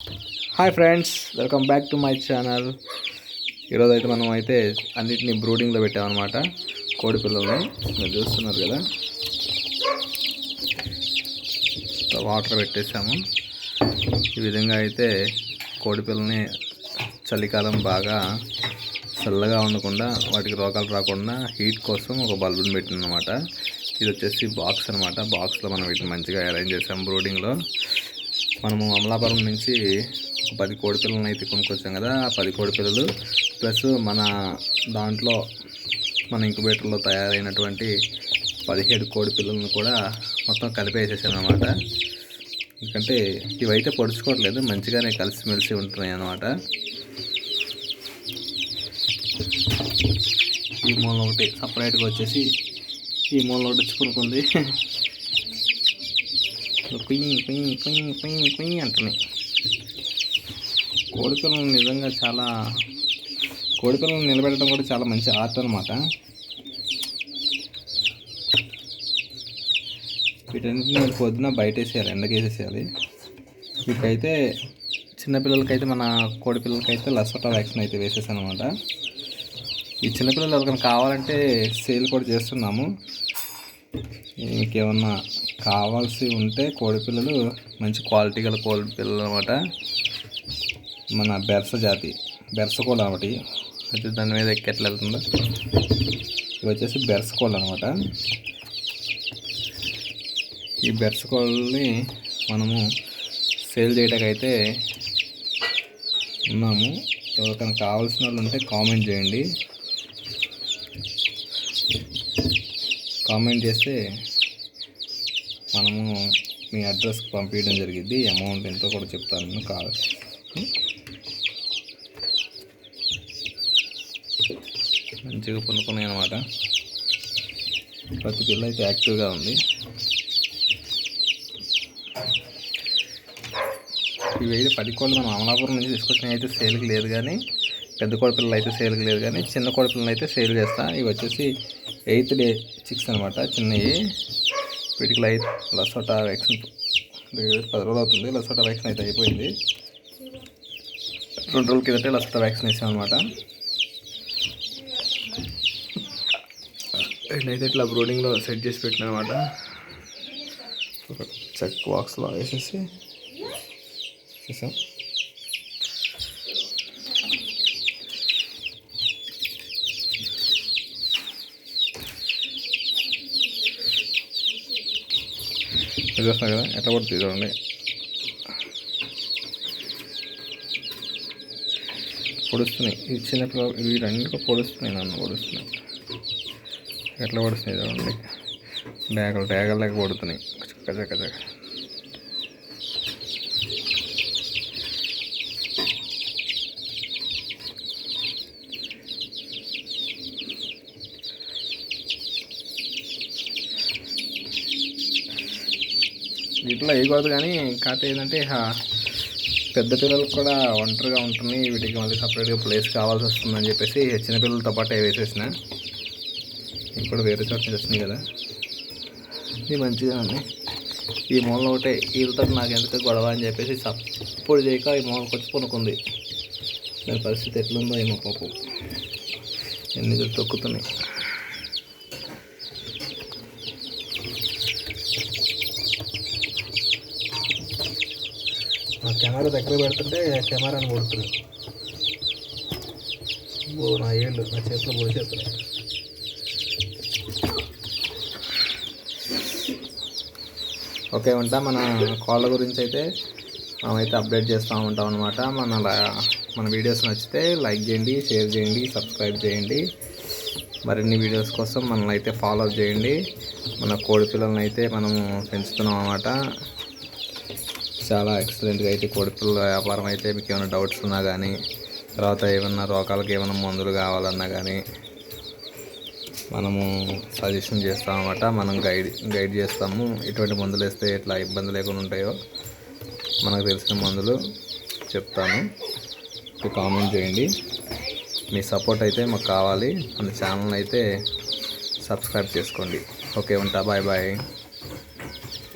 Hi friends, welcome back to my channel. ఈరోజు అయితే మనం అయితే అన్నిటినీ బ్రూడింగ్లో పెట్టామన్నమాట. కోడి పిల్లల్ని మీరు చూస్తున్నారు కదా, వాటర్ పెట్టేసాము. ఈ విధంగా అయితే కోడి పిల్లల్ని చలికాలం బాగా చల్లగా ఉండకుండా, వాటికి రోగాలు రాకుండా హీట్ కోసం ఒక బల్బుని పెట్టిందనమాట. ఇది వచ్చేసి బాక్స్ అనమాట. బాక్స్లో మనం వీటిని మంచిగా అరేంజ్ చేసాము. బ్రూడింగ్లో మనము అమలాపురం నుంచి 10 కోడి పిల్లలను అయితే కొనుక్కొచ్చాం కదా. 10 కోడి పిల్లలు ప్లస్ మన దాంట్లో మన ఇంక్యుబేటర్లో తయారైనటువంటి 17 కోడి పిల్లలను కూడా మొత్తం కలిపేసేసాను అనమాట. ఎందుకంటే ఇవైతే పొడుచుకోవట్లేదు, మంచిగానే కలిసిమెలిసి ఉంటున్నాయి అన్నమాట. ఈ మూల ఒకటి సపరేట్గా వచ్చేసి ఈ మూల ఒకటి వచ్చుకునుకుంది. కుయ్యి కుయ్యి కుయ్యి కుయ్యి కుయ్యి అంటున్నాయి. కోడిపిల్లలు నిజంగా చాలా, కోడిపిల్లలను నిలబెట్టడం కూడా చాలా మంచి ఆర్ట్ అనమాట. వీటన్నిటిని పొద్దున బయట వేసేయాలి, ఎండకేసేసేయాలి. వీటికైతే చిన్నపిల్లలకైతే, మన కోడిపిల్లలకైతే లసోటా వ్యాక్సిన్ అయితే వేసేసాను అనమాట. ఈ చిన్నపిల్లలు ఎవరికైనా కావాలంటే సేల్ కూడా చేస్తున్నాము. ఇంకేమన్నా కావాల్సి ఉంటే కోడిపిల్లలు, మంచి క్వాలిటీ గల కోడి పిల్లలు అనమాట. మన బెర్స జాతి, బెర్స కోళ్ళ ఒకటి అయితే దాని మీద ఎట్లా వెళ్తుందో, ఇవి వచ్చేసి బెర్స కోళ్ళు అనమాట. ఈ బెర్స కోళ్ళని మనము సేల్ చేయడానికైతే ఉన్నాము. ఎవరికైనా కావాల్సిన వాళ్ళు ఉంటే కామెంట్ చేయండి. కామెంట్ చేస్తే మనము మీ అడ్రస్కి పంపించడం జరిగింది. అమౌంట్ ఎంతో కూడా చెప్తాను. మంచిగా పొందుకున్నాయి అన్నమాట. ప్రతి పిల్ల అయితే యాక్టివ్గా ఉంది. ఇవి అయితే 10 కోళ్ళు మనం అమలాపురం నుంచి తీసుకొచ్చినవి అయితే సేల్కి లేదు, కానీ పెద్ద కోడి పిల్లలు అయితే సేల్కి లేదు, కానీ చిన్న కోడి పిల్లలు అయితే సేల్ చేస్తా. ఇవి వచ్చేసి 8th డే చిక్స్ అనమాట, చిన్నవి. వీటికి లసోటా వ్యాక్సిన్ 10 రోజులు అవుతుంది. లసోటా వ్యాక్సిన్ అయితే అయిపోయింది. 2 రోజుల కిందటే లసోటా వ్యాక్సిన్ వేసాం అనమాట. వీటినైతే ఇట్లా బ్రూడింగ్లో సెట్ చేసి పెట్టిన అనమాట. ఒక చెక్ బాక్స్లో వేసేసి వేసాం. చూస్తున్నా కదా ఎట్లా పడుతుంది చూడండి. పొడుస్తున్నాయి ఈ చిన్నపిల్లలు, వీటన్నిటికీ పొడుస్తున్నాయి, నన్ను పొడుస్తున్నాయి. ఎట్లా పడుతున్నాయి చూడండి. డేగలు లేక పడుతున్నాయి. చక్క చక్క చక్క. వీటిలో వేయకూడదు, కానీ కాకపోతే ఏంటంటే పెద్ద పిల్లలకు కూడా ఒంటరిగా ఉంటుంది. వీటికి మళ్ళీ సపరేట్గా ప్లేస్ కావాల్సి వస్తుందని చెప్పేసి చిన్నపిల్లలతో పాటు వేసేసిన. ఇప్పుడు వేరే చోట వస్తున్నాయి కదా, ఇది మంచిగా ఉంది. ఈ మూల ఒకటే వీళ్ళతో నాకు ఎందుకు గొడవ అని చెప్పేసి సపోర్ట్ చేయక ఈ మూలకి వచ్చి కొనుక్కుంది. దాని పరిస్థితి ఎట్లుందో ఏమో పాపం, ఎన్ని తొక్కుతున్నాయి. నా కెమెరా దగ్గర పెడుతుంటే కెమెరాని కొడుతుంది. నా ఏళ్ళు నా చేతిలో పొడిచేస్తున్నాయి. ఓకే, ఉంటా. మన కోళ్ళ గురించి అయితే మనమైతే అప్డేట్ చేస్తూ ఉంటాం అనమాట. మన వీడియోస్ నచ్చితే లైక్ చేయండి, షేర్ చేయండి, సబ్స్క్రైబ్ చేయండి. మరిన్ని వీడియోస్ కోసం మనల్ని అయితే ఫాలో చేయండి. మన కోడి పిల్లలను అయితే మనము పెంచుతున్నాం అన్నమాట. చాలా ఎక్సలెంట్గా అయితే కోడి పిల్లల వ్యాపారం అయితే, మీకు ఏమైనా డౌట్స్ ఉన్నా కానీ, తర్వాత ఏమన్నా రోగాలకు ఏమైనా మందులు కావాలన్నా కానీ మనము సజెషన్ చేస్తాం అన్నమాట. మనం గైడ్ చేస్తాము. ఎటువంటి మందులు వేస్తే ఎట్లా ఇబ్బంది లేకుండా ఉంటాయో మనకు తెలిసిన మందులు చెప్తాను. కామెంట్ చేయండి. మీ సపోర్ట్ అయితే మాకు కావాలి. మన ఛానల్ అయితే సబ్స్క్రైబ్ చేసుకోండి. ఓకే, ఉంటా. Bye bye.